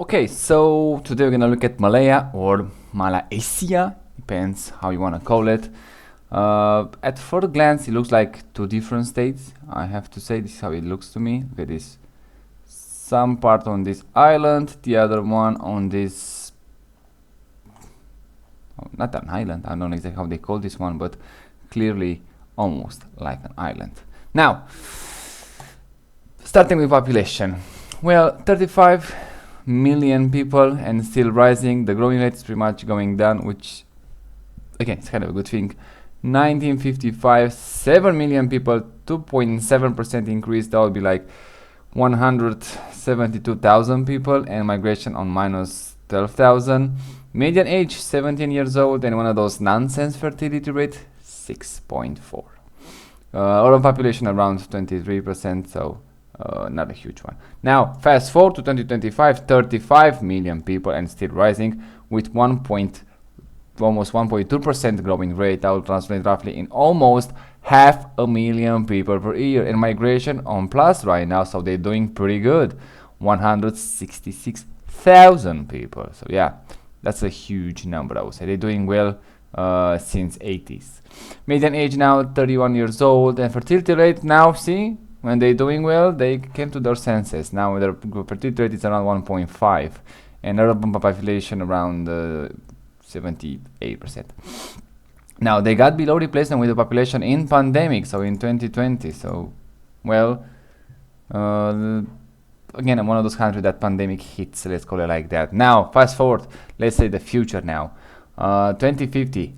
Okay, so today we're gonna look at Malaya or Malaysia, depends how you wanna call it. At first glance, it looks like two different states. I have to say, this is how it looks to me. Look at this. Some part on this island, the other one on this, not an island, I don't know exactly how they call this one, but clearly almost like an island. Now, starting with population. Well, 35 million people and still rising. The growing rate is pretty much going down, which again, it's kind of a good thing. 1955, 7 million people, 2.7% increase. That would be like 172,000 people, and migration on minus 12,000. Median age 17 years old, and one of those nonsense fertility rate 6.4. Urban population around 23%, so not a huge one. Now, fast forward to 2025, 35 million people and still rising with almost 1.2% growing rate. That will translate roughly in almost 500,000 people per year. And migration on plus right now, so they're doing pretty good. 166,000 people. So yeah, that's a huge number, I would say. They're doing well since 80s. Median age now 31 years old, and fertility rate now, see, when they're doing well, they came to their senses. Now their fertility rate is around 1.5, and urban population around 78%. Now they got below replacement with the population in pandemic, so in 2020. So, well, again, one of those countries that pandemic hits, let's call it like that. Now, fast forward, let's say the future now. 2050,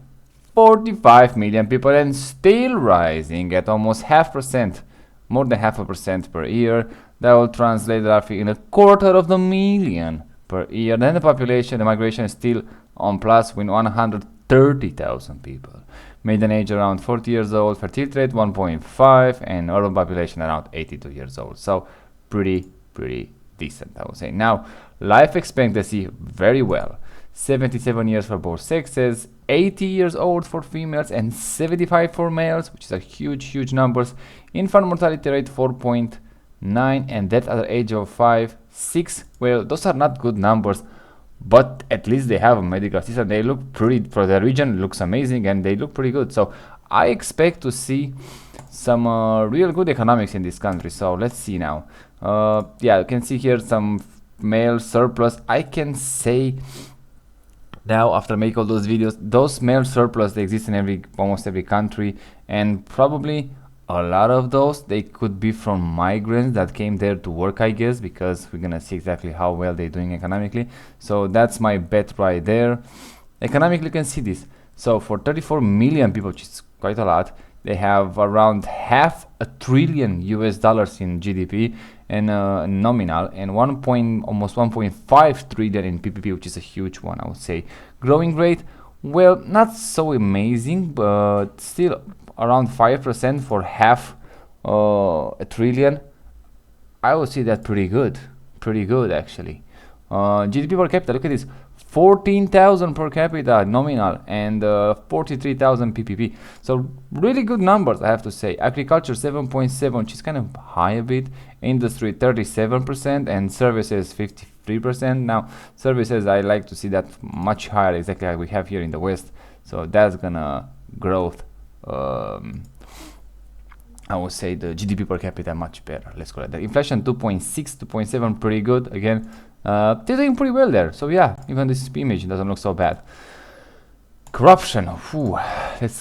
45 million people and still rising at almost 0.5%. More than 0.5% per year. That will translate roughly in 250,000 per year. Then the population, the migration is still on plus with 130,000 people. Median age around 40 years old, fertility rate 1.5, and urban population around 82 years old. So pretty decent, I would say. Now, life expectancy very well. 77 years for both sexes, 80 years old for females, and 75 for males, which is a huge numbers. Infant mortality rate 4.9, and death at the age of 5, 6. Well, those are not good numbers, but at least they have a medical system. They look pretty, for the region, looks amazing, and they look pretty good. So I expect to see some real good economics in this country. So let's see now. Yeah, you can see here some male surplus. I can say now, after making all those videos, those male surplus, they exist in almost every country, and probably a lot of those, they could be from migrants that came there to work, I guess, because we're gonna see exactly how well they're doing economically. So that's my bet right there. Economically, you can see this. So for 34 million people, which is quite a lot, they have around $500 billion in GDP and nominal, and almost 1.5 trillion in PPP, which is a huge one, I would say. Growing rate, well, not so amazing, but still around 5% for half a trillion. I would say that pretty good actually. GDP per capita, look at this. 14,000 per capita nominal and 43,000 PPP. So really good numbers, I have to say. Agriculture 7.7, which is kind of high a bit. Industry 37% and services 53%. Now services, I like to see that much higher, exactly like we have here in the West. So that's gonna growth. I would say the GDP per capita much better. Let's call it that. Inflation 2.6, 2.7, pretty good. Again, they're doing pretty well there. So yeah, even this image doesn't look so bad. Corruption. Whew. Let's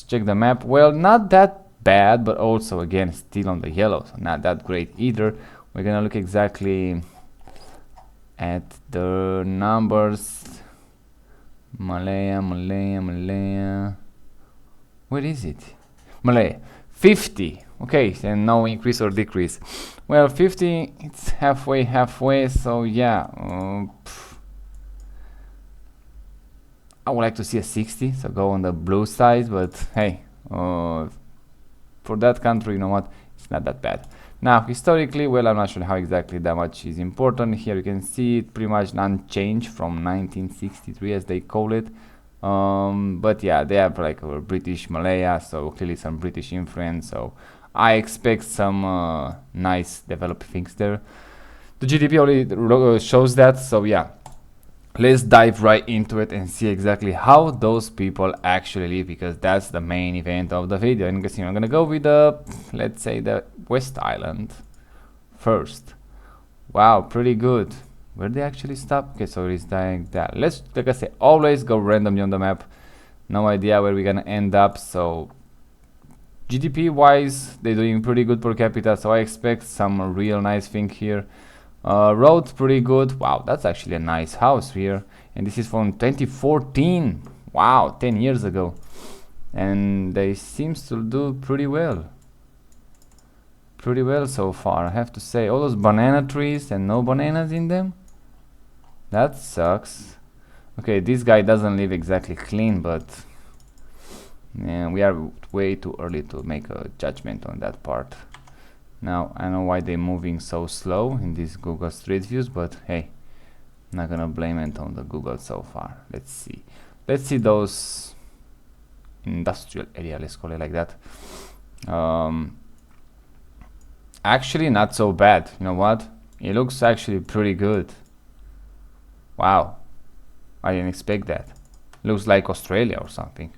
check the map. Well, not that bad, but also again still on the yellow, so not that great either. We're gonna look exactly at the numbers. Malaya. Where is it? Malaya. 50. Okay, and no increase or decrease. Well, 50, it's halfway, so yeah. I would like to see a 60, so go on the blue side, but hey, for that country, you know what, it's not that bad. Now, historically, well, I'm not sure how exactly that much is important. Here you can see it pretty much unchanged from 1963, as they call it. But yeah, they have like a British Malaya, so clearly some British influence, so I expect some nice developed things there. The GDP already shows that, so yeah. Let's dive right into it and see exactly how those people actually live, because that's the main event of the video. And I'm gonna go with the, let's say, the West Island first. Wow, pretty good. Where they actually stop? Okay, so it's like that. Let's, like I say, always go randomly on the map. No idea where we're gonna end up. So GDP wise, they're doing pretty good per capita, so I expect some real nice thing here. Road pretty good. Wow, that's actually a nice house here, and this is from 2014. Wow, 10 years ago, and they seems to do pretty well so far, I have to say. All those banana trees and no bananas in them, that sucks. Okay, this guy doesn't live exactly clean, but yeah, we are way too early to make a judgment on that part. Now, I know why they're moving so slow in these Google Street Views, but hey, I'm not gonna blame it on the Google so far. Let's see. Let's see those industrial area, let's call it like that. Actually, not so bad. You know what? It looks actually pretty good. Wow. I didn't expect that. Looks like Australia or something.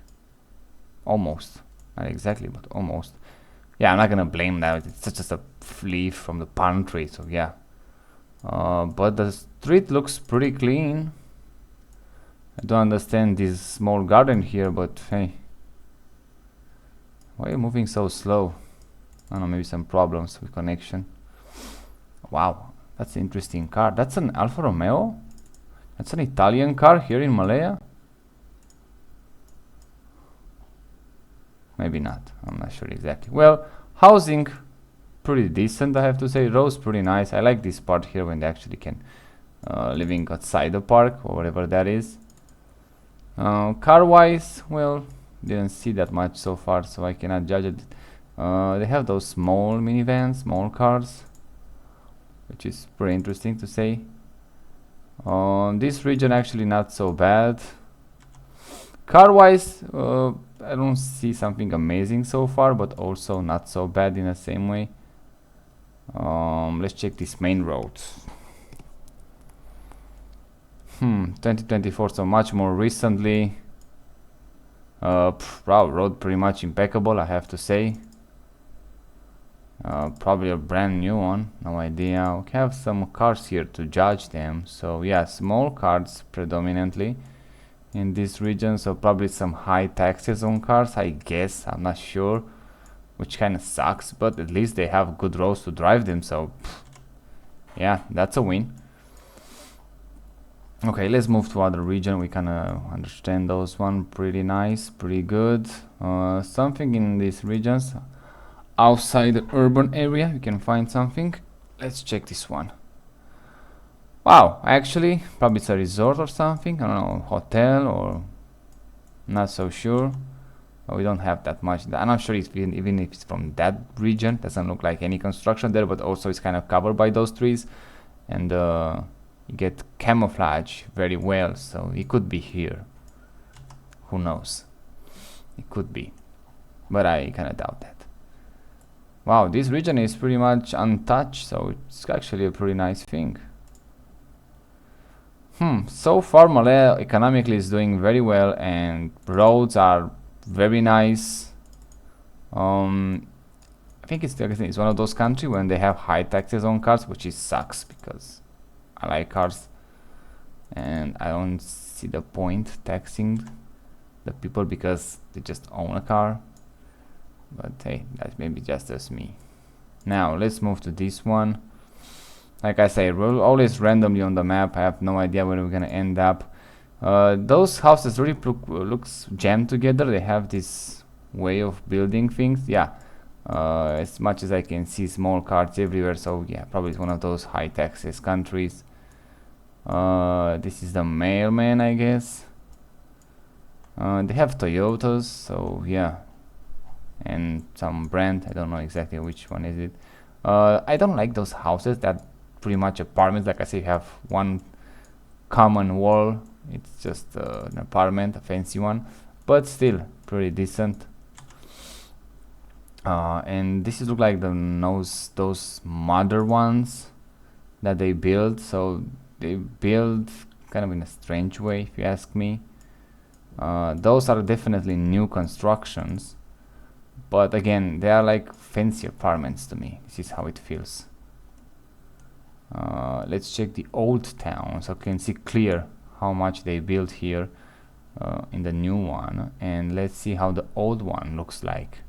Almost. Not exactly, but almost. Yeah, I'm not gonna blame that. It's just a leaf from the palm tree, so yeah. But the street looks pretty clean. I don't understand this small garden here, but hey. Why are you moving so slow? I don't know, maybe some problems with connection. Wow, that's an interesting car. That's an Alfa Romeo? That's an Italian car here in Malaya? Maybe not, I'm not sure exactly. Well, housing pretty decent, I have to say. Roads pretty nice. I like this part here when they actually can living outside the park or whatever that is. Car wise, well, didn't see that much so far, so I cannot judge it. They have those small minivans, small cars, which is pretty interesting to say. This region actually not so bad. Car wise, I don't see something amazing so far, but also not so bad in the same way. Let's check this main road. 2024, so much more recently. Wow, road pretty much impeccable, I have to say. Probably a brand new one, no idea. We have some cars here to judge them. So yeah, small cars predominantly in this region, so probably some high taxes on cars, I guess. I'm not sure, which kind of sucks, but at least they have good roads to drive them, so yeah, that's a win. Okay, let's move to other region. We kind of understand those one pretty nice, pretty good. Something in these regions outside the urban area, you can find something. Let's check this one. Wow, actually, probably it's a resort or something. I don't know, hotel or not so sure. But we don't have that much. I'm not sure if even if it's from that region. Doesn't look like any construction there, but also it's kind of covered by those trees, and you get camouflage very well. So it could be here. Who knows? It could be, but I kind of doubt that. Wow, this region is pretty much untouched, so it's actually a pretty nice thing. So far Malaya economically is doing very well, and roads are very nice. I think it's one of those countries when they have high taxes on cars, which is sucks because I like cars and I don't see the point taxing the people because they just own a car. But hey, that's maybe just as me. Now let's move to this one. Like I say, we're always randomly on the map. I have no idea where we're gonna end up. Those houses really looks jammed together. They have this way of building things. Yeah, as much as I can see, small cars everywhere. So yeah, probably it's one of those high taxes countries. This is the mailman, I guess. They have Toyotas, so yeah, and some brand. I don't know exactly which one is it. I don't like those houses that pretty much apartments. Like I say, you have one common wall. It's just an apartment, a fancy one, but still pretty decent. And this is look like those mother ones. that they build. So they build kind of in a strange way, if you ask me. Those are definitely new constructions, but again, they are like fancy apartments to me. This is how it feels. Let's check the old town so you can see clear how much they built here in the new one, and let's see how the old one looks like.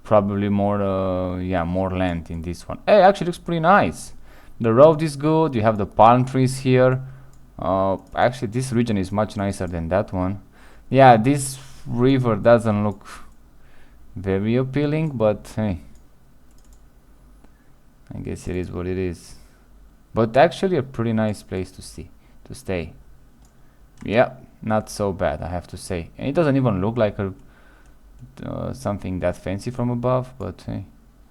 Probably more yeah, more land in this one. Hey, actually looks pretty nice. The road is good, you have the palm trees here. Actually this region is much nicer than that one. Yeah, this river doesn't look very appealing, but hey, I guess it is what it is. But actually a pretty nice place to stay. Yeah, not so bad, I have to say. And it doesn't even look like a something that fancy from above, but hey,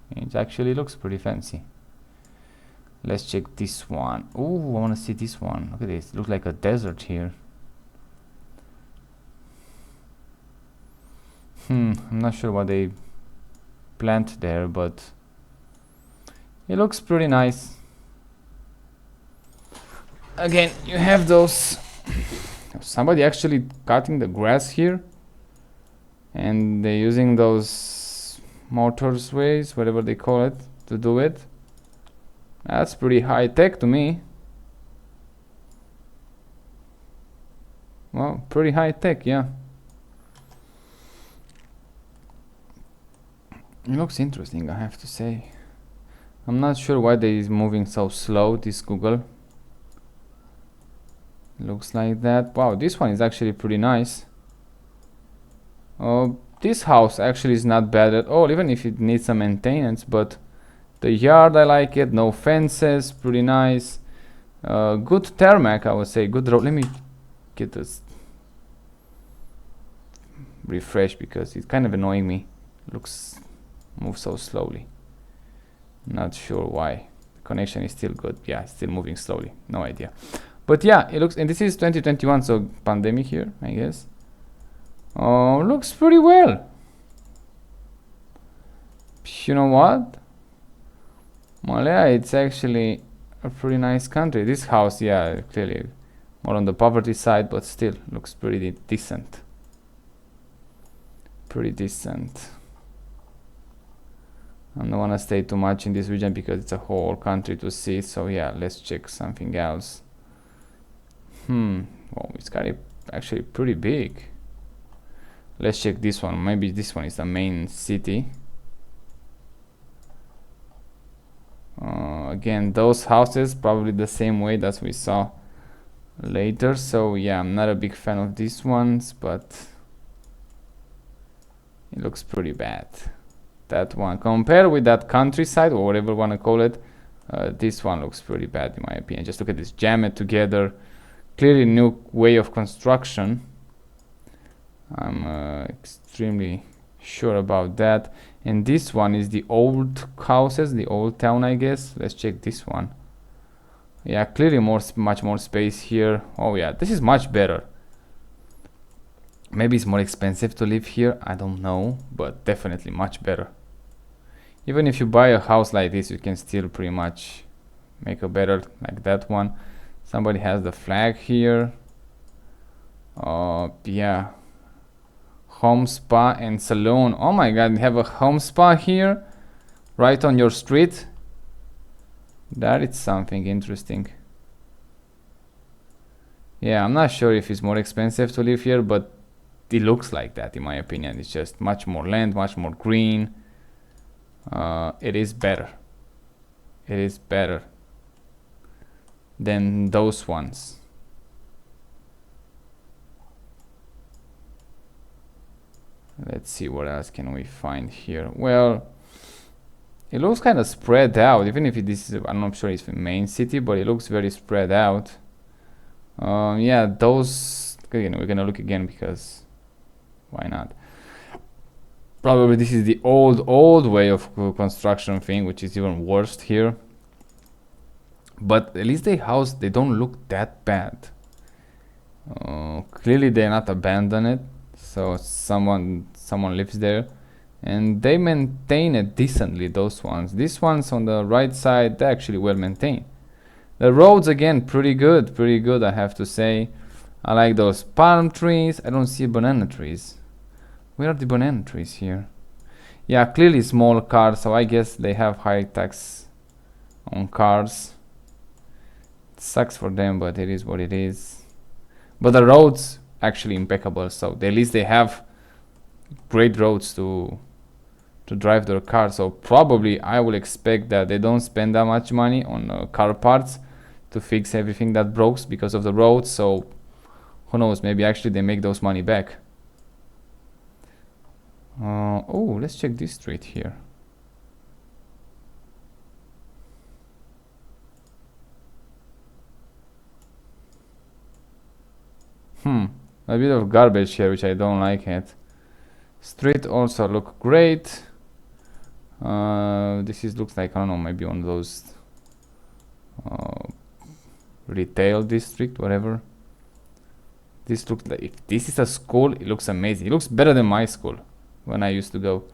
it actually looks pretty fancy. Let's check this one. Oh, I want to see this one. Look at this. It looks like a desert here. I'm not sure what they plant there, but it looks pretty nice. Again, you have those. Somebody actually cutting the grass here, and they're using those motorways, whatever they call it, to do it. That's pretty high tech to me. Well, pretty high tech, yeah. It looks interesting, I have to say. I'm not sure why they is moving so slow, this Google. Looks like that. Wow, this one is actually pretty nice. This house actually is not bad at all, even if it needs some maintenance, but the yard, I like it. No fences, pretty nice. Good tarmac, I would say. Good road. Let me get this refresh because it's kind of annoying me. Moves so slowly. Not sure why. The connection is still good. Yeah, it's still moving slowly. No idea. But yeah, it looks, and this is 2021, so pandemic here, I guess. Looks pretty well. You know what? Malaya, it's actually a pretty nice country. This house, yeah, clearly more on the poverty side, but still looks pretty decent. Pretty decent. I don't want to stay too much in this region because it's a whole country to see. So yeah, let's check something else. Well, it's kind of actually pretty big. Let's check this one. Maybe this one is the main city. Again, those houses probably the same way that we saw later. So yeah, I'm not a big fan of these ones, but it looks pretty bad. That one compared with that countryside or whatever you want to call it, this one looks pretty bad in my opinion. Just look at this, jam it together. Clearly new way of construction. I'm extremely sure about that. And this one is the old houses, the old town, I guess. Let's check this one. Yeah, clearly much more space here. Oh yeah, this is much better. Maybe it's more expensive to live here, I don't know, but definitely much better. Even if you buy a house like this, you can still pretty much make a better like that one. Somebody has the flag here. Yeah. Home spa and salon. Oh my god, you have a home spa here right on your street. That is something interesting. Yeah, I'm not sure if it's more expensive to live here, but it looks like that in my opinion. It's just much more land, much more green. It is better. It is better than those ones. Let's see what else can we find here. Well, it looks kind of spread out, even if this is, I'm not sure it's the main city, but it looks very spread out. Yeah, those, again, we're gonna look again because why not? Probably this is the old way of construction thing, which is even worse here. But at least they don't look that bad. Clearly they're not abandoned, so someone lives there, and they maintain it decently. Those ones, these ones on the right side, they're actually well maintained. The roads again, pretty good, I have to say. I like those palm trees. I don't see banana trees. Where are the banana trees here? Yeah, clearly small cars, so I guess they have high tax on cars. It sucks for them, but it is what it is. But the roads actually impeccable, so at least they have great roads to drive their car. So probably I will expect that they don't spend that much money on car parts to fix everything that breaks because of the roads. So who knows, maybe actually they make those money back. Oh, let's check this street here. A bit of garbage here, which I don't like it. Street also look great. This looks like, I don't know, maybe one of those retail district, whatever. This looks like, if this is a school, it looks amazing. It looks better than my school when I used to go.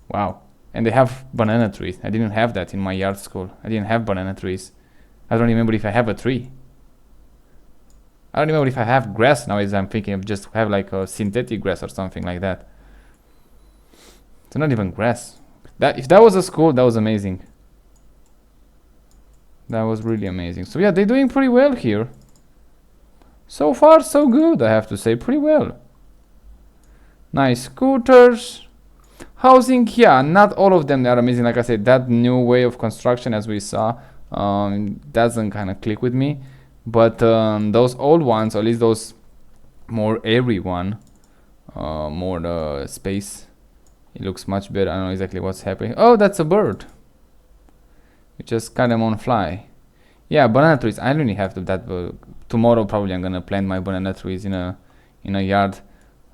Wow. And they have banana trees. I didn't have that in my yard school. I didn't have banana trees. I don't remember if I have a tree. I don't remember if I have grass nowadays. I'm thinking of just have like a synthetic grass or something like that. It's not even grass. If that was a school, that was amazing. That was really amazing. So yeah, they're doing pretty well here. So far, so good, I have to say. Pretty well. Nice scooters. Housing, yeah, not all of them are amazing. Like I said, that new way of construction, as we saw, doesn't kind of click with me. But those old ones, or at least those more airy one, more space, it looks much better. I don't know exactly what's happening. Oh, that's a bird. You just cut them on fly. Yeah, banana trees. I really have to that. Tomorrow probably I'm gonna plant my banana trees in a yard.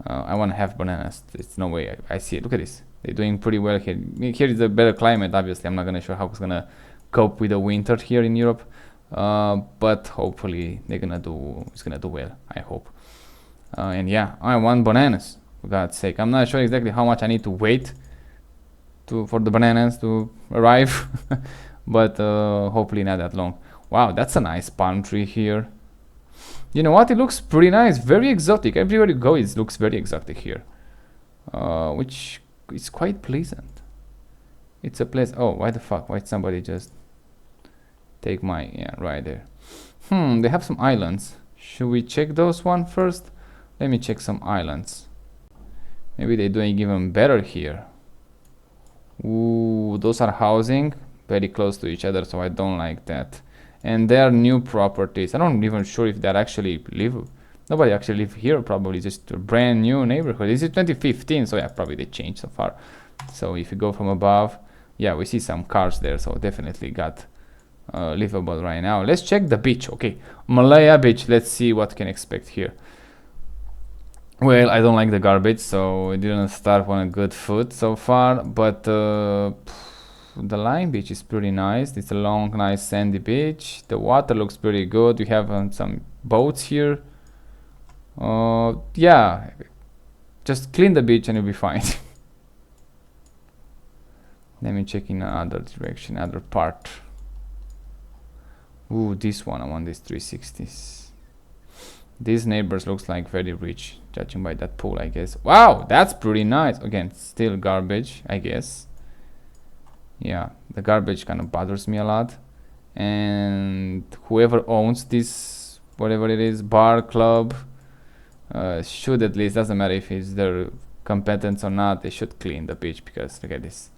I want to have bananas. It's no way. I see it. Look at this. They're doing pretty well here. Here is a better climate. Obviously, I'm not gonna show how it's gonna cope with the winter here in Europe. But hopefully it's gonna do well. I hope. And yeah, I want bananas. For God's sake, I'm not sure exactly how much I need to wait for the bananas to arrive, but hopefully not that long. Wow, that's a nice palm tree here. You know what? It looks pretty nice, very exotic. Everywhere you go, it looks very exotic here, which is quite pleasant. It's a place. Oh, why the fuck? Why did somebody just take my, yeah, right there? They have some islands. Should we check those one first? Let me check some islands. Maybe they're doing even better here. Ooh, those are housing very close to each other, so I don't like that. And they are new properties. I'm not even sure if they actually live. Nobody actually live here. Probably just a brand new neighborhood. This is 2015, so yeah, probably they changed so far. So if you go from above, yeah, we see some cars there. So definitely got livable right now. Let's check the beach. Okay, Malaya Beach. Let's see what can expect here. Well, I don't like the garbage, so it didn't start on a good foot so far. But the Lime Beach is pretty nice. It's a long, nice sandy beach. The water looks pretty good. We have some boats here. Yeah, just clean the beach and you'll be fine. Let me check in another direction, other part. Ooh, this one, I want this 360s. These neighbors looks like very rich, judging by that pool, I guess. Wow, that's pretty nice. Again, still garbage, I guess. Yeah, the garbage kind of bothers me a lot. And whoever owns this, whatever it is, bar, club, should at least, doesn't matter if it's their competence or not, they should clean the beach, because look at this.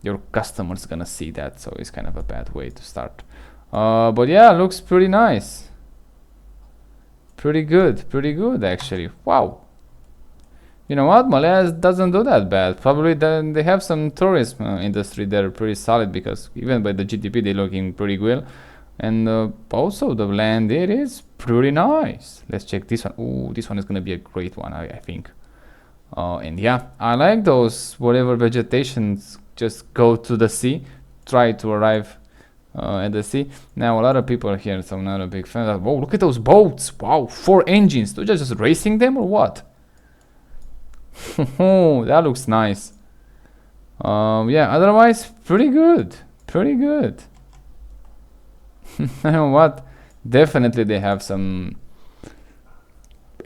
Your customers gonna see that, so it's kind of a bad way to start. But yeah, looks pretty nice. Pretty good actually. Wow. You know what? Malaya doesn't do that bad. Probably then they have some tourism industry there pretty solid, because even by the GDP they're looking pretty well. And also the land, it is pretty nice. Let's check this one. Ooh, this one is gonna be a great one, I think. And yeah, I like those whatever vegetations just go to the sea, try to arrive at the sea. Now a lot of people are here, so I'm not a big fan of that. Whoa, look at those boats. Wow, 4 engines. They're just racing them or what? That looks nice. Yeah, otherwise pretty good. You know what? Definitely they have some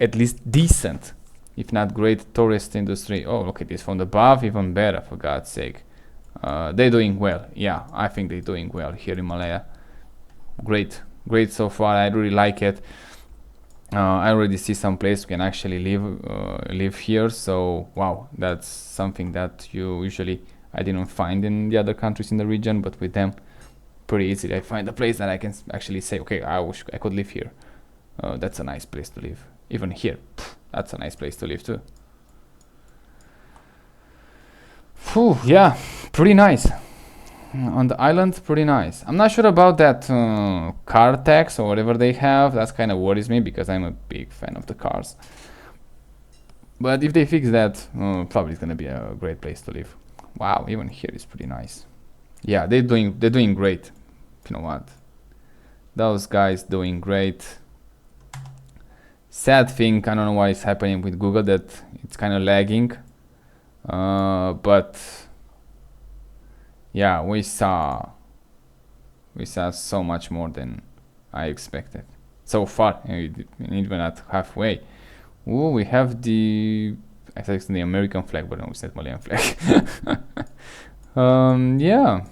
at least decent, if not great, tourist industry. Oh, look at this from the above, even better, for God's sake. They're doing well. Yeah, I think they're doing well here in Malaya. Great, great so far. I really like it. I already see some place we can actually live here. So wow, that's something that you usually I didn't find in the other countries in the region, but with them, pretty easily I find a place that I can actually say, okay, I wish I could live here. That's a nice place to live. Even here, that's a nice place to live too. Whew, yeah, pretty nice. On the island, pretty nice. I'm not sure about that car tax or whatever they have. That's kind of worries me because I'm a big fan of the cars. But if they fix that, probably it's gonna be a great place to live. Wow, even here is pretty nice. Yeah, they're doing great. You know what? Those guys doing great. Sad thing, I don't know why it's happening with Google, that it's kind of lagging. But yeah, we saw so much more than I expected so far, even at halfway. Oh, we have the, I thought it's the American flag, but no, it's not Malian flag. Yeah,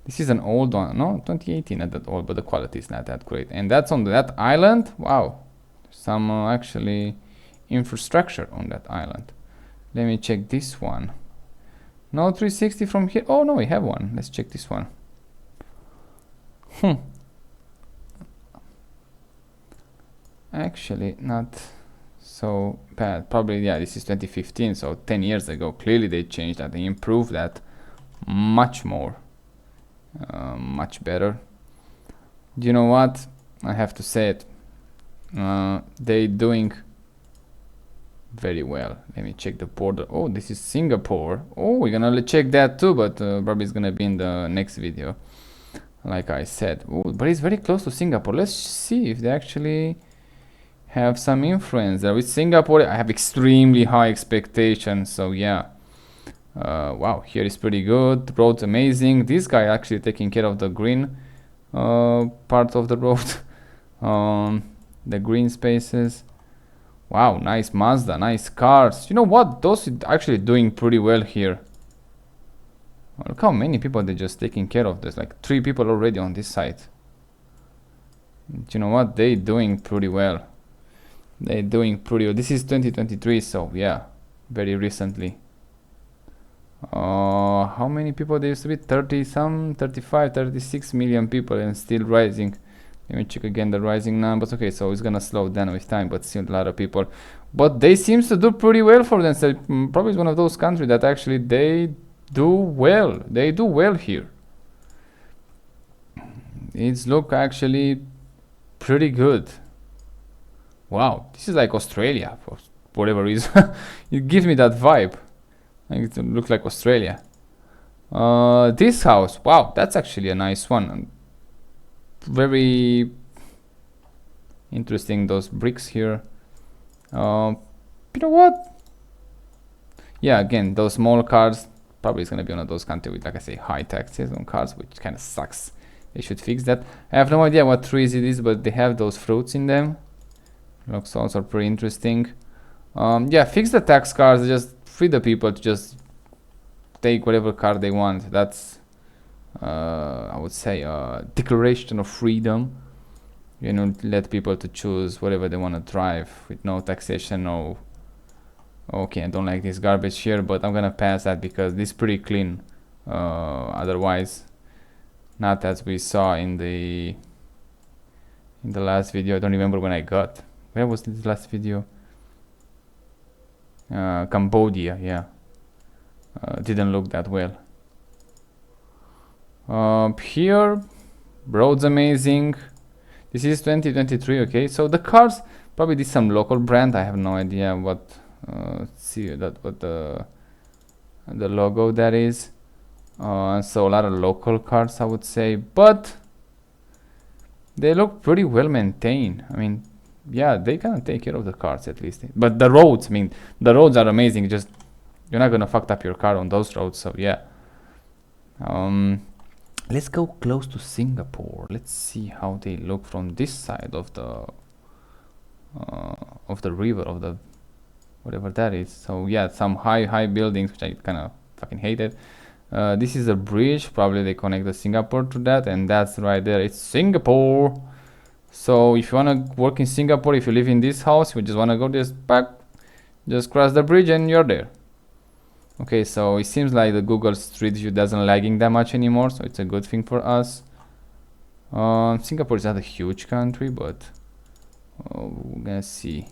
this is an old one. No, 2018, not that old, but the quality is not that great. And that's on that island. Wow, some actually infrastructure on that island. Let me check this one. No 360 from here. Oh no, we have one. Let's check this one. Actually, not so bad. Probably, yeah, this is 2015, so 10 years ago. Clearly they changed that. They improved that much more. Much better. Do you know what? I have to say it. They doing very well. Let me check the border. Oh, this is Singapore. Oh, we're gonna check that too, but probably it's gonna be in the next video, like I said. Oh, but it's very close to Singapore. Let's see if they actually have some influence there. With Singapore, I have extremely high expectations. So yeah, wow, here is pretty good. Road's amazing. This guy actually taking care of the green part of the road, the green spaces. Wow, nice Mazda, nice cars. You know what? Those are actually doing pretty well here. Look how many people they're just taking care of. There's like 3 people already on this site. You know what? They're doing pretty well. They're doing pretty well. This is 2023, so yeah, very recently. How many people there used to be? 30 some, 35, 36 million people and still rising. Let me check again the rising numbers. Okay, so it's gonna slow down with time, but still a lot of people. But they seems to do pretty well for themselves. Probably it's one of those countries that actually they do well. They do well here. It's look actually pretty good. Wow, this is like Australia for whatever reason. It gives me that vibe. Like it looks like Australia. This house, wow, that's actually a nice one. Very interesting, those bricks here. You know what? Yeah, again, those small cars. Probably it's gonna be one of those countries with, like I say, high taxes on cars, which kind of sucks. They should fix that. I have no idea what trees it is, but they have those fruits in them. Looks also pretty interesting. Yeah, fix the tax cars. Just free the people to just take whatever car they want. That's I would say a declaration of freedom. You know, let people to choose whatever they want to drive with no taxation. No, okay, I don't like this garbage here, but I'm gonna pass that because this is pretty clean. Otherwise, not as we saw in the last video. I don't remember when I got. Where was this last video? Cambodia, yeah. Didn't look that well. Here, roads amazing. This is 2023. Okay, so the cars probably this some local brand. I have no idea what. See that what the logo that is. So a lot of local cars, I would say, but they look pretty well maintained. I mean, yeah, they can take care of the cars at least. But the roads, I mean, the roads are amazing. Just you're not gonna fuck up your car on those roads. So yeah. Let's go close to Singapore. Let's see how they look from this side of the river, of the whatever that is. So yeah, some high buildings, which I kind of fucking hated. This is a bridge. Probably they connect the Singapore to that, and that's right there. It's Singapore. So if you wanna work in Singapore, if you live in this house, you just wanna go just cross the bridge and you're there. Okay, so it seems like the Google Street View doesn't lagging that much anymore, so it's a good thing for us. Singapore is not a huge country, but we're gonna see.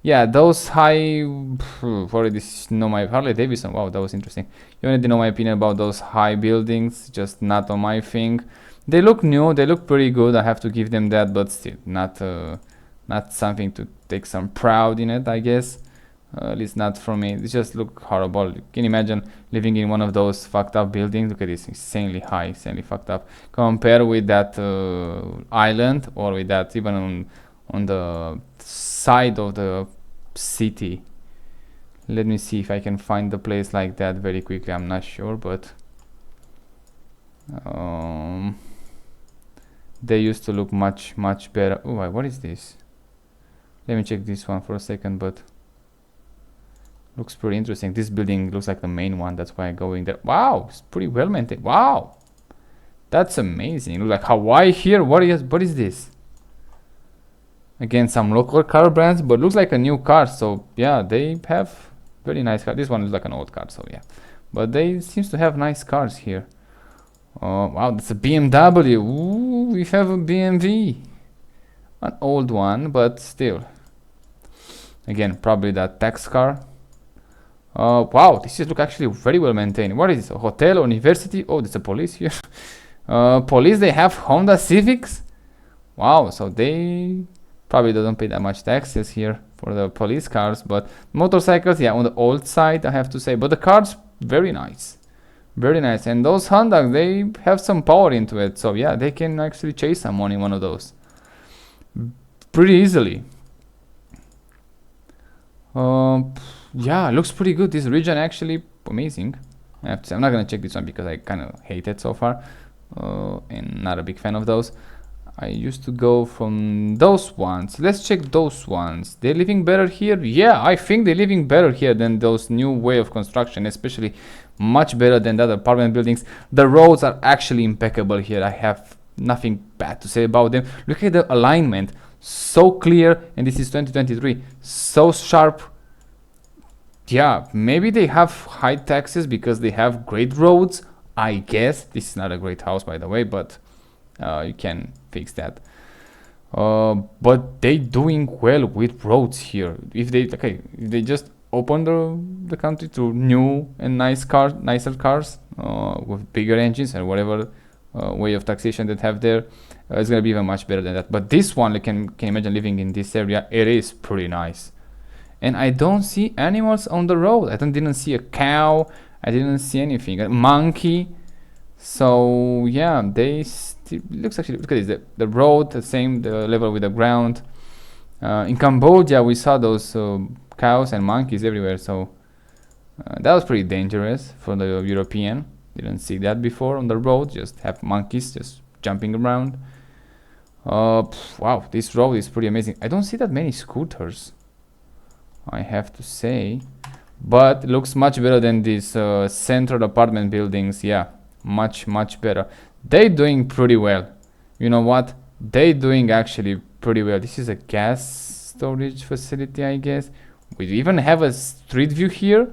Yeah, those high. Already know my Harley Davidson. Wow, that was interesting. You already know my opinion about those high buildings. Just not on my thing. They look new. They look pretty good. I have to give them that, but still not something to take some pride in it, I guess. At least not for me. It just look horrible. You can imagine living in one of those fucked up buildings. Look at this, insanely high, insanely fucked up. Compare with that island, or with that even on the side of the city. Let me see if I can find the place like that very quickly. I'm not sure, but they used to look much better. Oh, what is this? Let me check this one for a second, but looks pretty interesting. This building looks like the main one, that's why I'm going there. Wow, it's pretty well maintained. Wow, that's amazing. Looks like Hawaii here. What is this? Again, some local car brands, but looks like a new car. So yeah, they have very nice car. This one looks like an old car, so yeah, but they seems to have nice cars here. Wow, that's a BMW. Ooh, we have a BMW, an old one, but still. Again, probably that tax car. Wow, this is look actually very well maintained. What is this? A hotel, university? Oh, there's a police here. Police, they have Honda Civics. Wow, so they probably don't pay that much taxes here for the police cars, but motorcycles, yeah, on the old side, I have to say. But the cars, very nice. Very nice. And those Honda, they have some power into it. So yeah, they can actually chase someone in one of those pretty easily. Yeah, looks pretty good. This region actually amazing. I have to say, I'm not gonna check this one because I kind of hate it so far, and not a big fan of those. I used to go from those ones. Let's check those ones. They're living better here. Yeah, I think they're living better here than those new way of construction, especially much better than the other apartment buildings. The roads are actually impeccable here. I have nothing bad to say about them. Look at the alignment, so clear, and this is 2023, so sharp. Yeah, maybe they have high taxes because they have great roads, I guess. This is not a great house, by the way, but you can fix that. But they doing well with roads here. If they just open the country to new and nicer cars with bigger engines and whatever way of taxation that have there, it's gonna be even much better than that. But this one, can imagine living in this area. It is pretty nice. And I don't see animals on the road. I didn't see a cow. I didn't see anything. A monkey. So yeah, looks actually, look at this. The road, the level with the ground. In Cambodia, we saw those cows and monkeys everywhere. So that was pretty dangerous for the European. Didn't see that before on the road. Just have monkeys just jumping around. Wow, this road is pretty amazing. I don't see that many scooters, I have to say, but it looks much better than these central apartment buildings. Yeah, much better. They doing pretty well. You know what? They doing actually pretty well. This is a gas storage facility, I guess. We even have a street view here.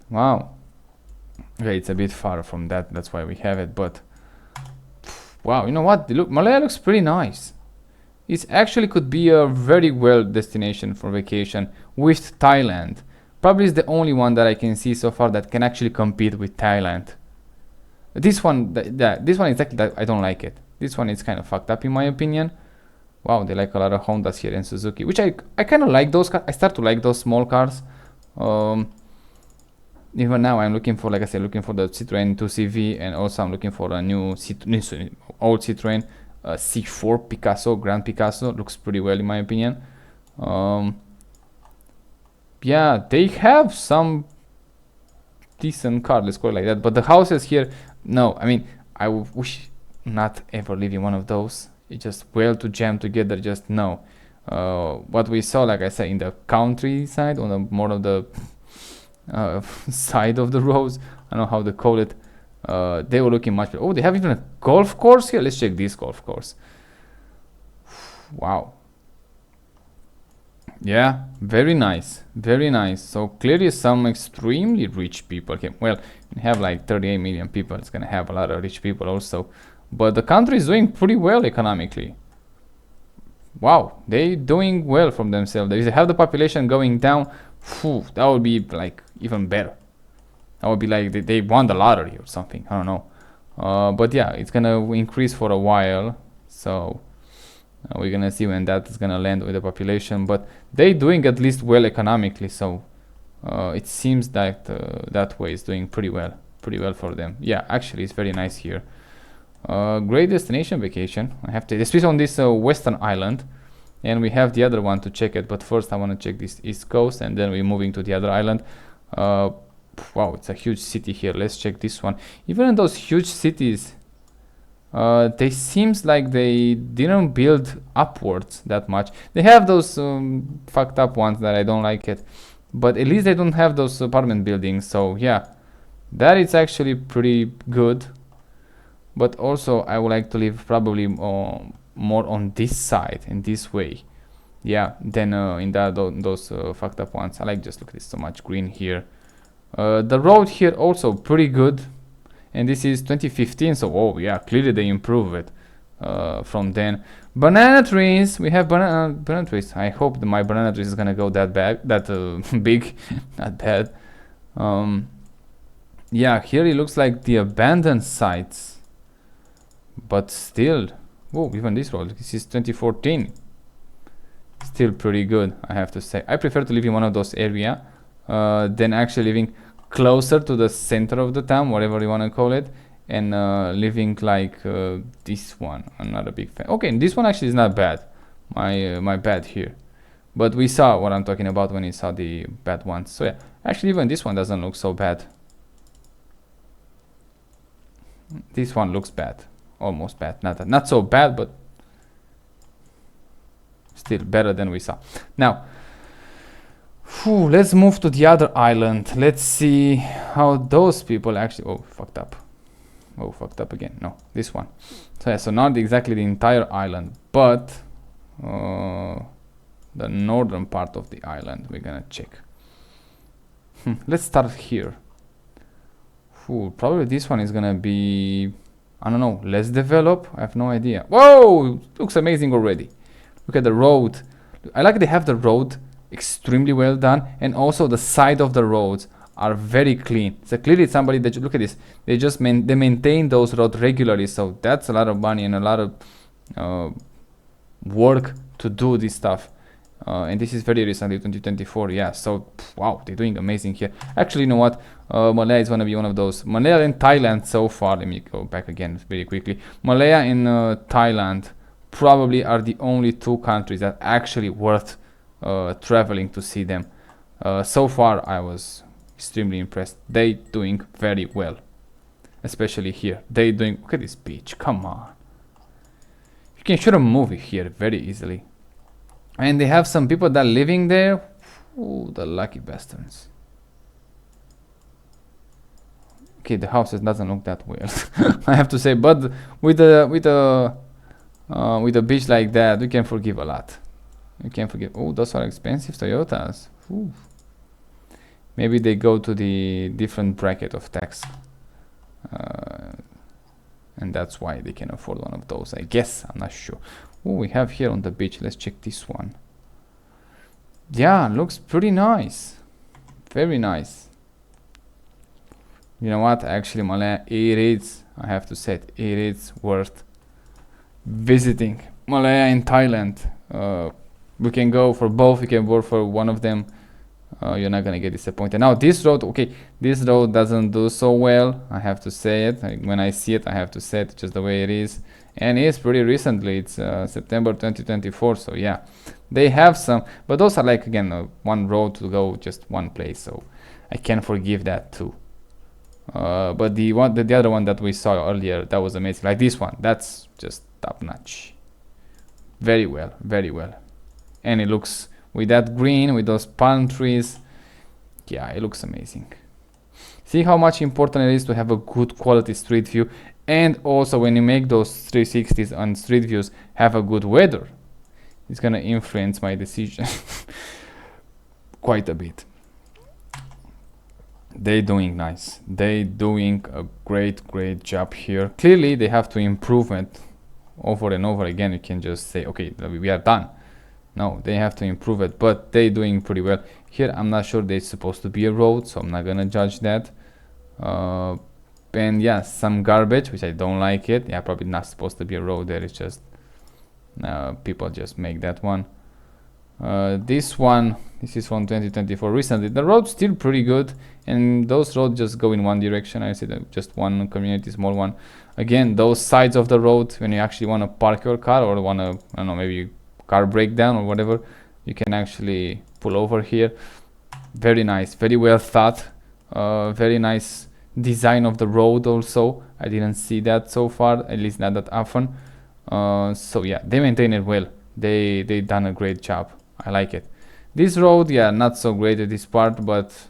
Wow. Okay, it's a bit far from that. That's why we have it. But wow, you know what? Malaya looks pretty nice. It actually could be a very well destination for vacation with Thailand. Probably is the only one that I can see so far that can actually compete with Thailand. This one, this one exactly, that I don't like it. This one is kind of fucked up in my opinion. Wow, they like a lot of Hondas here and Suzuki, which I kind of like those cars. I start to like those small cars. Even now I'm looking for, like I said, looking for the Citroen 2CV, and also I'm looking for a new old Citroen. C4 Picasso, Grand Picasso, looks pretty well in my opinion. Yeah, they have some decent car, let's call it like that, but the houses here, no, I mean, I wish not ever live in one of those. It's just well to jam together, just no. What we saw, like I said, in the countryside, on the more of the side of the roads, I don't know how to call it, they were looking much better. Oh, they have even a golf course here. Let's check this golf course. Wow. Yeah, very nice, very nice. So clearly some extremely rich people. Okay, well, we have like 38 million people. It's gonna have a lot of rich people also, but the country is doing pretty well economically. Wow, they doing well from themselves. If they have the population going down, phew, that would be like even better. That would be like they won the lottery or something. I don't know. But yeah, it's gonna increase for a while. So we're gonna see when that is gonna land with the population, but they doing at least well economically, so it seems that that way is doing pretty well for them. Yeah, actually it's very nice here. Great destination vacation. I have to, especially on this western island, and we have the other one to check it, but first I want to check this east coast, and then we're moving to the other island. Wow, it's a huge city here. Let's check this one. Even in those huge cities, they seems like they didn't build upwards that much. They have those fucked up ones that I don't like it, but at least they don't have those apartment buildings. So yeah, that is actually pretty good. But also I would like to live probably more on this side, in this way, yeah, than in those fucked up ones. I like, just look at this, so much green here. The road here also pretty good. And this is 2015, so oh yeah, clearly they improve it from then. Banana trees, we have banana trees. I hope my banana trees is gonna go that big, not bad. Yeah, here it looks like the abandoned sites, but still, oh, even this road, this is 2014, still pretty good, I have to say. I prefer to live in one of those area than actually living closer to the center of the town, whatever you want to call it, and living like this one. I'm not a big fan. Okay, this one actually is not bad. My bad here, but we saw what I'm talking about when we saw the bad ones. So yeah, actually even this one doesn't look so bad. This one looks bad, almost bad. Not so bad, but still better than we saw. Now, let's move to the other island. Let's see how those people actually... Oh, fucked up. Oh, fucked up again. No, this one. So yeah, so not exactly the entire island, but the northern part of the island we're gonna check. Let's start here. Probably this one is gonna be, I don't know, less developed. I have no idea. Whoa, looks amazing already. Look at the road. I like they have the road extremely well done, and also the side of the roads are very clean. So clearly somebody that, look at this, they just they maintain those roads regularly, so that's a lot of money and a lot of work to do this stuff. And this is very recently, 2024. Yeah, so wow, they're doing amazing here. Actually, you know what, Malaya is going to be one of those. Malaya and Thailand so far, let me go back again very quickly. Malaya and Thailand probably are the only two countries that actually worth traveling to see them. So far I was extremely impressed. They doing very well, especially here. They doing, look at this beach, come on, you can shoot a movie here very easily. And they have some people that are living there. Ooh, the lucky bastards. Okay, the houses doesn't look that well, I have to say, but with a beach like that, we can forgive a lot. You can forgive. Oh, those are expensive Toyotas. Ooh. Maybe they go to the different bracket of tax, and that's why they can afford one of those, I guess. I'm not sure. Oh, we have here on the beach. Let's check this one. Yeah, looks pretty nice. Very nice. You know what? Actually, Malaya, it is, I have to say it is worth visiting. Malaya in Thailand. We can go for both. We can work for one of them. You're not gonna get disappointed. Now this road, okay, this road doesn't do so well, I have to say it. When I see it, I have to say it just the way it is, and it's pretty recently. It's September 2024, so yeah, they have some, but those are like, again, one road to go just one place, so I can forgive that too. But the other one that we saw earlier, that was amazing. Like this one, that's just top notch. Very well, very well. And it looks, with that green, with those palm trees, yeah, it looks amazing. See how much important it is to have a good quality street view, and also when you make those 360s on street views, have a good weather. It's gonna influence my decision quite a bit. They doing nice. They doing a great job here. Clearly they have to improve it over and over again. You can just say, okay, we are done. No, they have to improve it, but they doing pretty well. Here I'm not sure there's supposed to be a road, so I'm not gonna judge that. And yeah, some garbage, which I don't like it. Yeah, probably not supposed to be a road there. It's just people just make that one. This is from 2024 recently. The road's still pretty good, and those roads just go in one direction. I see that just one community, small one. Again, those sides of the road, when you actually want to park your car or want to, I don't know, maybe car breakdown or whatever, you can actually pull over here. Very nice, very well thought. Very nice design of the road also. I didn't see that so far, at least not that often. So yeah, they maintain it well. They done a great job. I like it. This road, yeah, not so great at this part, but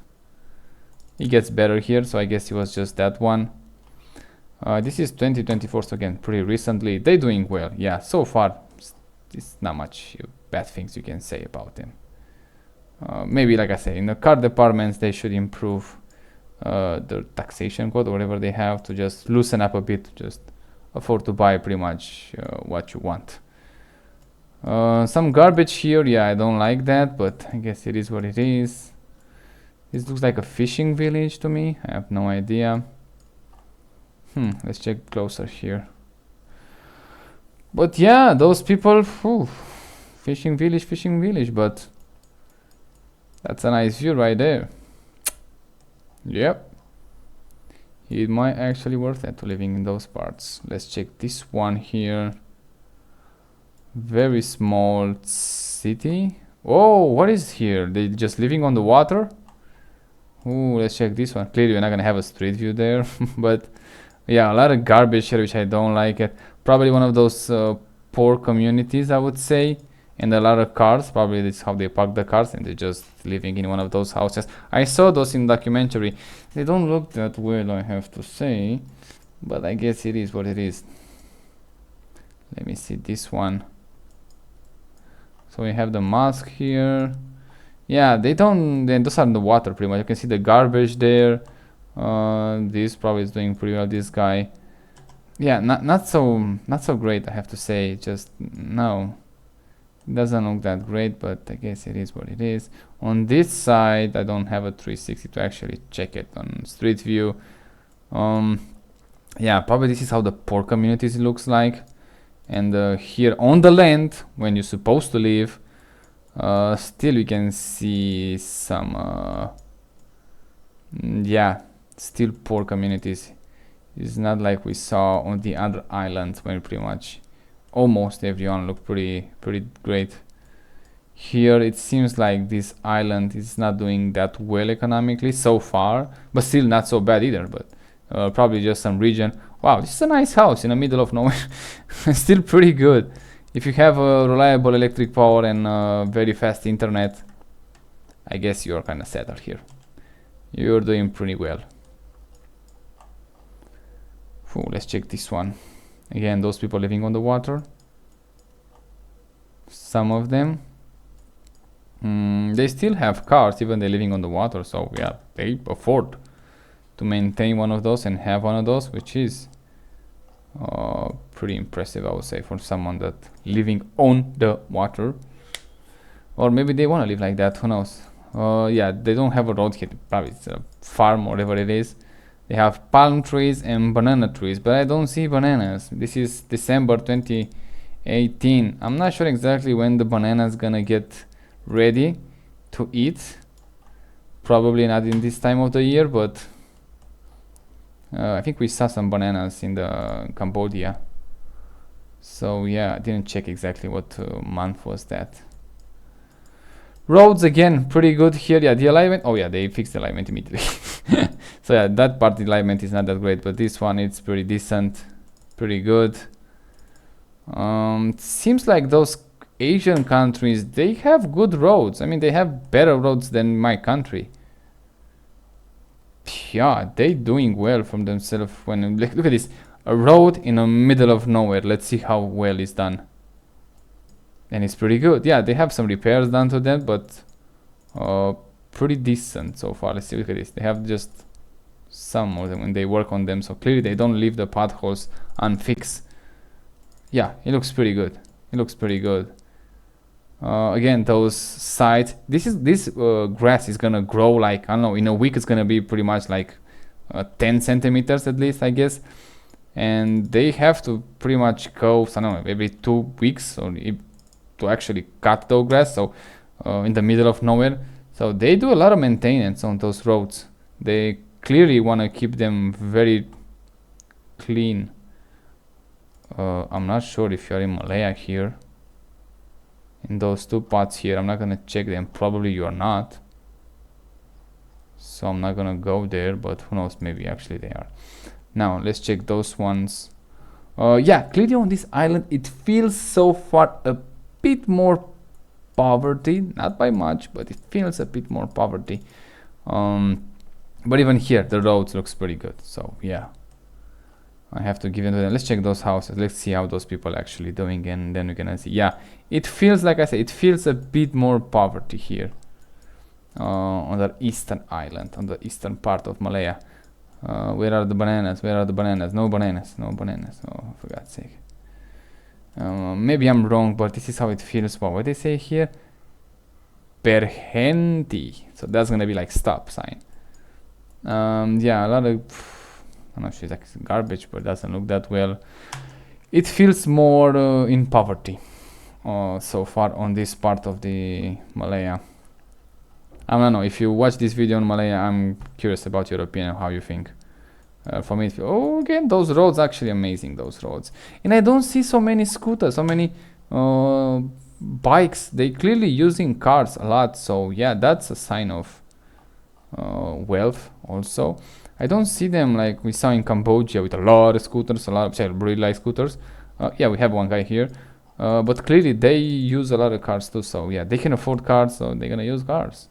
it gets better here, so I guess it was just that one. This is 2024, so again, pretty recently. They doing well. Yeah, so far it's not much bad things you can say about them. Maybe, like I say, in the car departments they should improve the taxation code or whatever they have, to just loosen up a bit, to just afford to buy pretty much what you want. Some garbage here, yeah, I don't like that, but I guess it is what it is. This looks like a fishing village to me. I have no idea. Let's check closer here. But yeah, those people, fishing village, but that's a nice view right there. Yep, it might actually worth it to living in those parts. Let's check this one here. Very small city. Oh, what is here? They just living on the water? Ooh, let's check this one. Clearly we're not gonna have a street view there. But yeah, a lot of garbage here, which I don't like it. Probably one of those poor communities, I would say. And a lot of cars. Probably this is how they park the cars, and they're just living in one of those houses. I saw those in documentary. They don't look that well, I have to say, but I guess it is what it is. Let me see this one. So we have the mosque here. Yeah, they don't, those are in the water pretty much. You can see the garbage there. This probably is doing pretty well, this guy. Yeah, not so great, I have to say. Just no, it doesn't look that great, but I guess it is what it is. On this side, I don't have a 360 to actually check it on street view. Yeah, probably this is how the poor communities looks like. And here on the land, when you're supposed to live, still you can see some yeah, still poor communities. It's not like we saw on the other islands, where pretty much almost everyone looked pretty great. Here it seems like this island is not doing that well economically so far, but still not so bad either. But probably just some region. Wow, this is a nice house in the middle of nowhere. Still pretty good. If you have a reliable electric power and very fast internet, I guess you're kind of settled here. You're doing pretty well. Let's check this one. Again, those people living on the water. Some of them. They still have cars, even they're living on the water. So yeah, they afford to maintain one of those and have one of those, which is pretty impressive, I would say, for someone that living on the water. Or maybe they want to live like that, who knows. Yeah, they don't have a road here, probably it's a farm or whatever it is. They have palm trees and banana trees, but I don't see bananas. This is December 2018. I'm not sure exactly when the banana's gonna get ready to eat. Probably not in this time of the year, but I think we saw some bananas in the Cambodia. So yeah, I didn't check exactly what month was that. Roads again, pretty good here. Yeah, the alignment. Oh yeah, they fixed the alignment immediately. So yeah, that part alignment is not that great, but this one it's pretty decent, pretty good. Seems like those Asian countries, they have good roads. I mean, they have better roads than my country. Yeah, they doing well from themselves. When look at this, a road in the middle of nowhere. Let's see how well it's done. And it's pretty good. Yeah, they have some repairs done to them, but pretty decent so far. Let's see, look at this. They have just some of them when they work on them, so clearly they don't leave the potholes unfixed. Yeah, it looks pretty good. It looks pretty good. Again, those sides, this grass is gonna grow like, I don't know, in a week it's gonna be pretty much like 10 centimeters at least, I guess. And they have to pretty much go, I don't know, every 2 weeks or to actually cut the grass, so in the middle of nowhere. So they do a lot of maintenance on those roads. They clearly want to keep them very clean. I'm not sure if you're in Malaya here. In those two parts here, I'm not gonna check them. Probably you are not. So I'm not gonna go there, but who knows, maybe actually they are. Now let's check those ones. Yeah, clearly on this island it feels so far a bit more poverty, not by much, but it feels a bit more poverty. But even here the roads looks pretty good, so yeah, I have to give it to them. Let's check those houses. Let's see how those people actually doing, and then we're gonna see. Yeah, it feels, like I said, it feels a bit more poverty here on the eastern island, on the eastern part of Malaya. Where are the bananas? Where are the bananas? No bananas, no bananas. Oh, for God's sake. Maybe I'm wrong, but this is how it feels. What they say here? Perhenti. So that's gonna be like stop sign. Yeah, a lot of, I'm not sure it's like garbage, but it doesn't look that well. It feels more in poverty so far on this part of the Malaya. I don't know, if you watch this video on Malaya, I'm curious about your opinion, how you think. For me, oh, again, those roads actually amazing, those roads. And I don't see so many scooters, so many bikes. They clearly using cars a lot, so yeah, that's a sign of wealth also. I don't see them like we saw in Cambodia with a lot of scooters, a lot of really light scooters. Yeah, we have one guy here, but clearly they use a lot of cars too, so yeah, they can afford cars, so they're gonna use cars.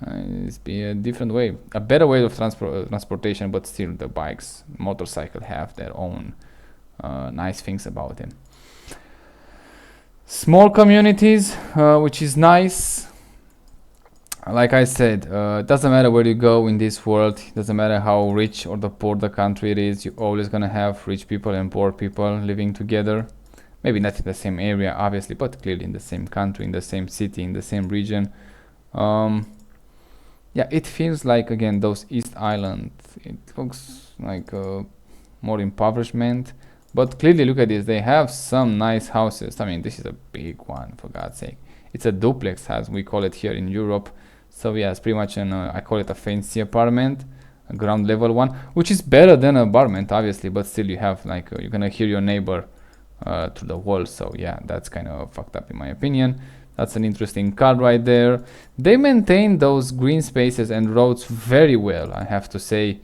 It's be a different way, a better way of transportation, but still the bikes, motorcycle have their own nice things about them. Small communities, which is nice. Like I said, it doesn't matter where you go in this world, it doesn't matter how rich or the poor the country it is, you're always gonna have rich people and poor people living together. Maybe not in the same area, obviously, but clearly in the same country, in the same city, in the same region. Yeah, it feels like, again, those East Island, it looks like more impoverishment, but clearly look at this, they have some nice houses. I mean, this is a big one, for God's sake. It's a duplex house, we call it here in Europe. So yeah, it's pretty much an, I call it a fancy apartment, a ground level one, which is better than an apartment, obviously, but still you have like, you're gonna hear your neighbor through the wall, so yeah, that's kind of fucked up in my opinion. That's an interesting car right there. They maintain those green spaces and roads very well, I have to say.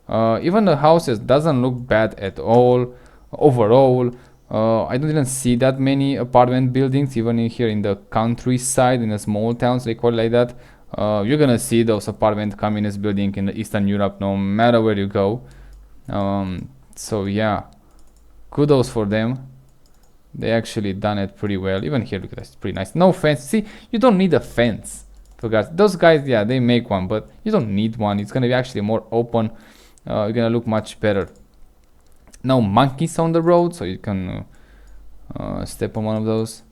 Even the houses doesn't look bad at all. Overall, I don't even see that many apartment buildings, even in here in the countryside, in the small towns, they call it like that. You're gonna see those apartment communist buildings in the Eastern Europe, no matter where you go. So yeah, kudos for them. They actually done it pretty well. Even here, look at that, it's pretty nice. No fence. See, you don't need a fence. For guys, those guys, yeah, they make one, but you don't need one. It's gonna be actually more open. You're gonna look much better. No monkeys on the road, so you can step on one of those.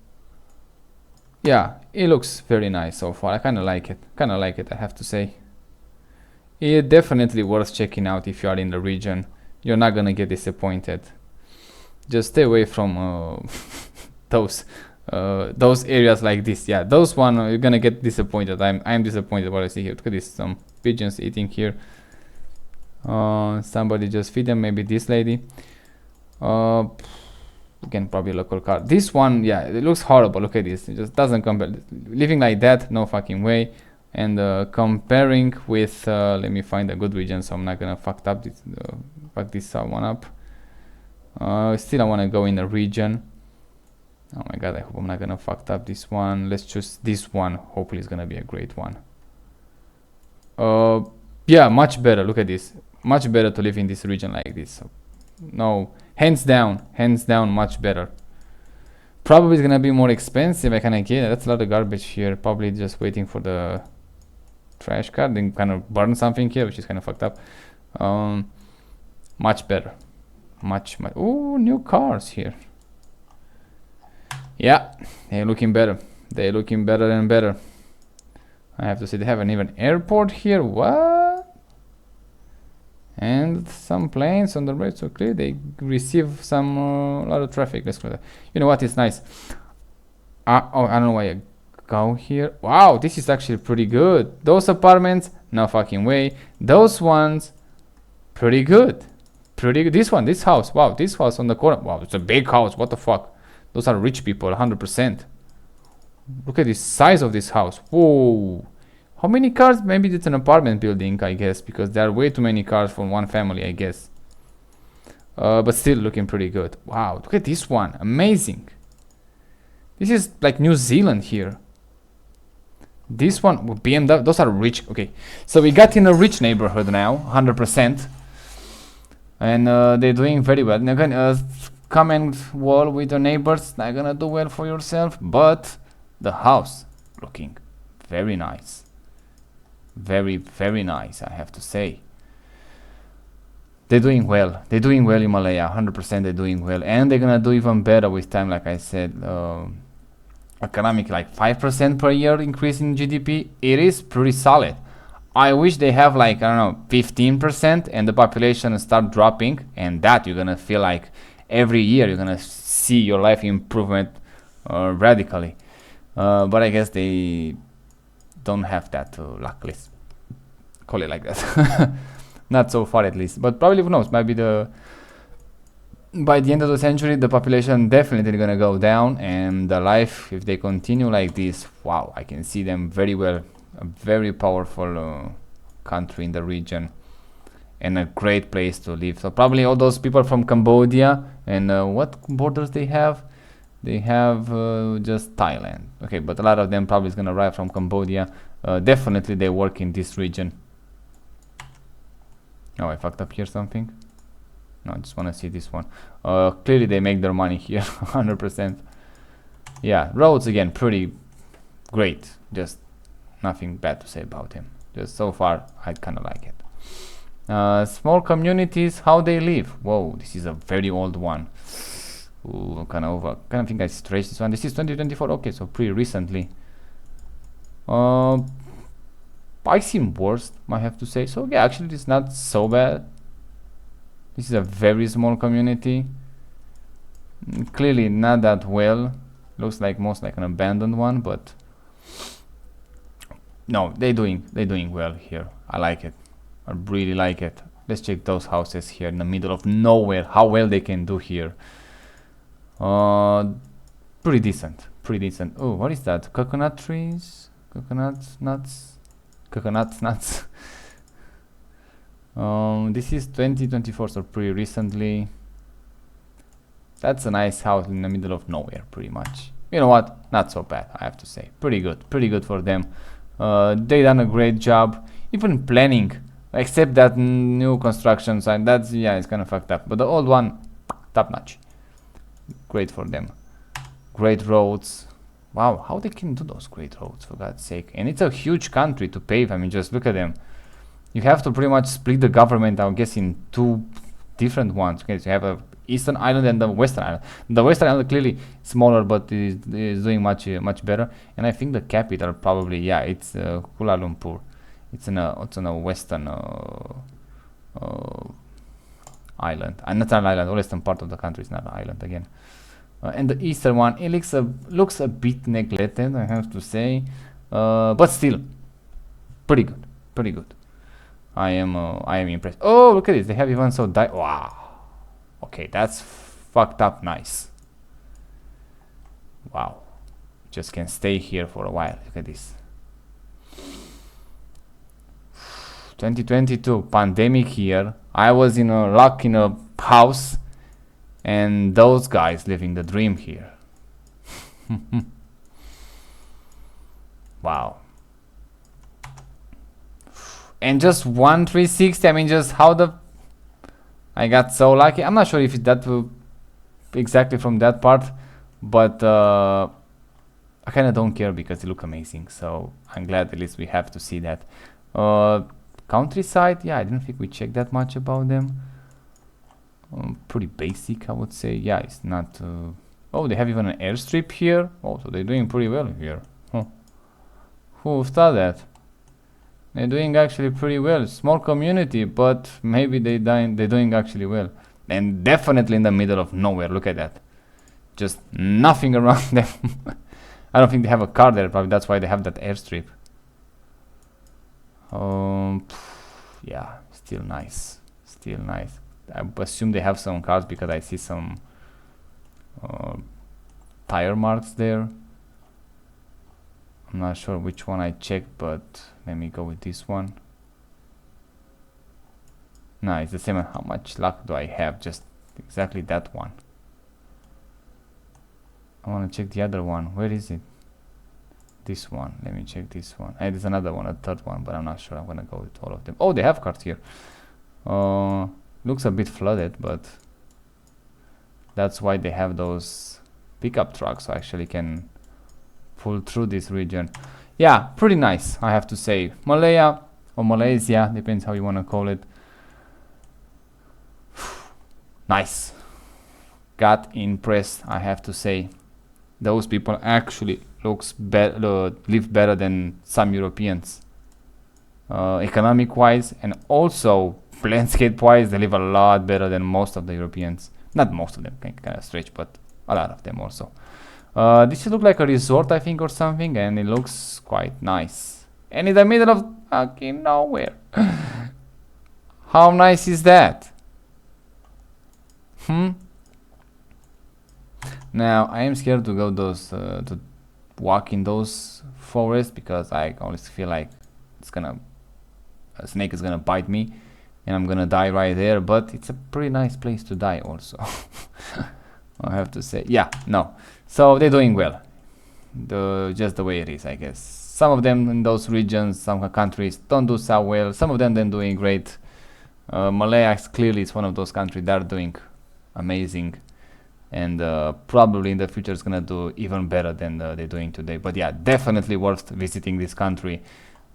Yeah, it looks very nice so far. I kind of like it. I have to say. It's definitely worth checking out if you are in the region. You're not gonna get disappointed. Just stay away from those areas like this. Yeah, those one you're gonna get disappointed. I'm disappointed what I see here. Look at this, some pigeons eating here. Somebody just feed them. Maybe this lady. Again, probably local car. This one, yeah, it looks horrible. Look at this. It just doesn't compare. Living like that, no fucking way. And comparing with, let me find a good region, so I'm not gonna fuck this one up. Still I want to go in the region. Oh my god, I hope I'm not gonna fuck up this one. Let's choose this one. Hopefully it's gonna be a great one. Yeah, much better. Look at this. Much better to live in this region like this. So, no, hands down, much better. Probably it's gonna be more expensive. I kinda get it. That's a lot of garbage here. Probably just waiting for the trash car. Then kind of burn something here, which is kind of fucked up. Much better. Much. Ooh, new cars here. Yeah, they're looking better. They're looking better and better. I have to say, they have an even airport here. What? And some planes on the road, so clear they receive some lot of traffic. Let's go there. You know what? It's nice. Oh, I don't know why I go here. Wow, this is actually pretty good. Those apartments, no fucking way. Those ones, pretty good. Pretty good. This one, this house. Wow, this house on the corner. Wow, it's a big house. What the fuck? Those are rich people, 100%. Look at the size of this house. Whoa. How many cars? Maybe it's an apartment building, I guess, because there are way too many cars for one family, I guess. But still looking pretty good. Wow, look at this one. Amazing. This is like New Zealand here. This one with BMW, those are rich. Okay, so we got in a rich neighborhood now, 100%. And they're doing very well. And again, comment wall with your neighbors, not gonna do well for yourself, but the house looking very nice. Very, very nice, I have to say. They're doing well. They're doing well in Malaya, 100% they're doing well. And they're gonna do even better with time, like I said. Economic, like 5% per year increase in GDP. It is pretty solid. I wish they have like, I don't know, 15% and the population start dropping, and that you're gonna feel like every year you're gonna see your life improvement radically. But I guess they don't have that, luckily. Call it like that. Not so far at least, but probably, who knows, maybe by the end of the century the population definitely gonna go down, and the life, if they continue like this, wow, I can see them very well. A very powerful country in the region, and a great place to live. So probably all those people from Cambodia, and what borders they have? They have just Thailand. Okay, but a lot of them probably is gonna arrive from Cambodia. Definitely they work in this region. Oh, I fucked up here something. No, I just want to see this one. Clearly they make their money here, 100%. Yeah, roads again, pretty great. Just nothing bad to say about him. Just so far, I kind of like it. Small communities, how they live. Whoa, this is a very old one. Ooh, kind of think I stretched this one. This is 2024. Okay, so pretty recently. I seem worse, I have to say. So yeah, actually it's not so bad. This is a very small community. Clearly not that well. Looks like most like an abandoned one, but no, they're doing well here. I like it. I really like it. Let's check those houses here in the middle of nowhere. How well they can do here. Pretty decent. Oh, what is that? Coconut trees? Coconut nuts? This is 2024, so pretty recently. That's a nice house in the middle of nowhere, pretty much. You know what? Not so bad, I have to say. Pretty good for them. They done a great job, even planning, except that new construction site. That's, yeah, it's kind of fucked up. But the old one, top notch. Great for them. Great roads. Wow, how they can do those great roads, for God's sake. And it's a huge country to pave. I mean, just look at them. You have to pretty much split the government, I guess, in two different ones. Okay, so you have a Eastern Island and the Western Island. The Western Island clearly smaller, but is doing much better. And I think the capital probably, yeah, it's Kuala Lumpur. It's on a Western island. Not an island. The western part of the country is not an island again. And the Eastern one, it looks a bit neglected, I have to say, but still, pretty good. I am impressed. Oh, look at this! They have even so wow. Okay, that's fucked up nice. Wow, just can stay here for a while. Look at this. 2022 pandemic year. I was in a lock in a house, and those guys living the dream here. Wow. And just 1,360. I mean, just how the I got so lucky. I'm not sure if that will exactly from that part, but I kind of don't care because they look amazing. So I'm glad at least we have to see that. Countryside, yeah, I didn't think we checked that much about them. Pretty basic, I would say. Yeah, it's not. Oh, they have even an airstrip here. Oh, so they're doing pretty well here. Huh. Who thought that? They're doing actually pretty well. Small community, but maybe they're doing actually well. And definitely in the middle of nowhere. Look at that. Just nothing around them. I don't think they have a car there. Probably that's why they have that airstrip. Yeah, still nice. Still nice. I assume they have some cars because I see some tire marks there. I'm not sure which one I checked, but let me go with this one. No, it's the same. How much luck do I have? Just exactly that one. I want to check the other one. Where is it? This one. Let me check this one. And there's another one, a third one, but I'm not sure. I'm gonna go with all of them. Oh, they have cars here. Looks a bit flooded, but that's why they have those pickup trucks, so actually can pull through this region. Yeah, pretty nice, I have to say. Malaya or Malaysia, depends how you want to call it. Nice. Got impressed, I have to say. Those people actually live better than some Europeans. Economic wise and also landscape wise, they live a lot better than most of the Europeans. Not most of them, kind of stretch, but a lot of them also. This should look like a resort, I think, or something, and it looks quite nice. And in the middle of fucking nowhere. How nice is that? Now I am scared to go to walk in those forests because I always feel like a snake is gonna bite me and I'm gonna die right there. But it's a pretty nice place to die also. I have to say, yeah, no. So they're doing well. Just the way it is, I guess. Some of them in those regions, some countries don't do so well. Some of them then doing great. Malaya clearly is one of those countries that are doing amazing, and probably in the future is gonna do even better than they're doing today. But yeah, definitely worth visiting this country.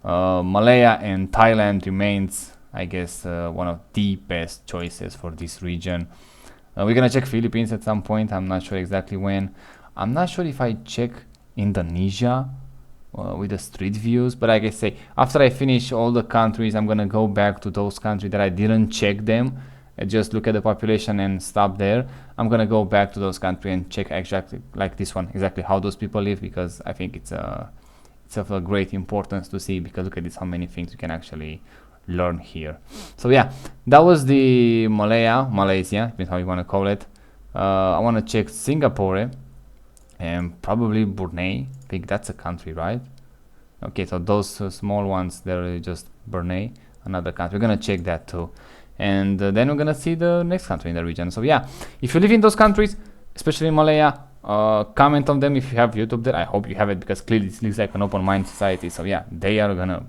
Malaya and Thailand remains, I guess, one of the best choices for this region. We're gonna check Philippines at some point. I'm not sure exactly when. I'm not sure if I check Indonesia with the street views, but like I say, after I finish all the countries, I'm gonna go back to those countries that I didn't check them. Just look at the population and stop there. I'm gonna go back to those countries and check exactly like this one, exactly how those people live, because I think it's of a great importance to see, because look at this, how many things you can actually learn here. So yeah, that was the Malaysia, depends how you want to call it. I want to check Singapore and probably Brunei. I think that's a country, right? Okay, so those small ones, they're just Brunei, another country. We're gonna check that too, and then we're gonna see the next country in the region. So yeah, if you live in those countries, especially in Malaya, comment on them if you have YouTube there. I hope you have it, because clearly it looks like an open mind society. So yeah, they are gonna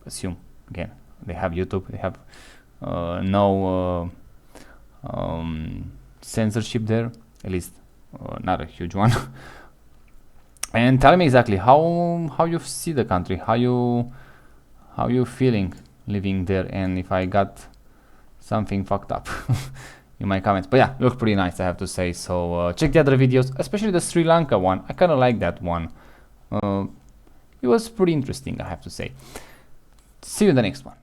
assume again they have YouTube, they have no censorship there, at least not a huge one. And tell me exactly how you see the country, how you feeling living there, and if I got something fucked up in my comments. But yeah, look pretty nice, I have to say. So check the other videos, especially the Sri Lanka one. I kind of like that one. It was pretty interesting, I have to say. See you in the next one.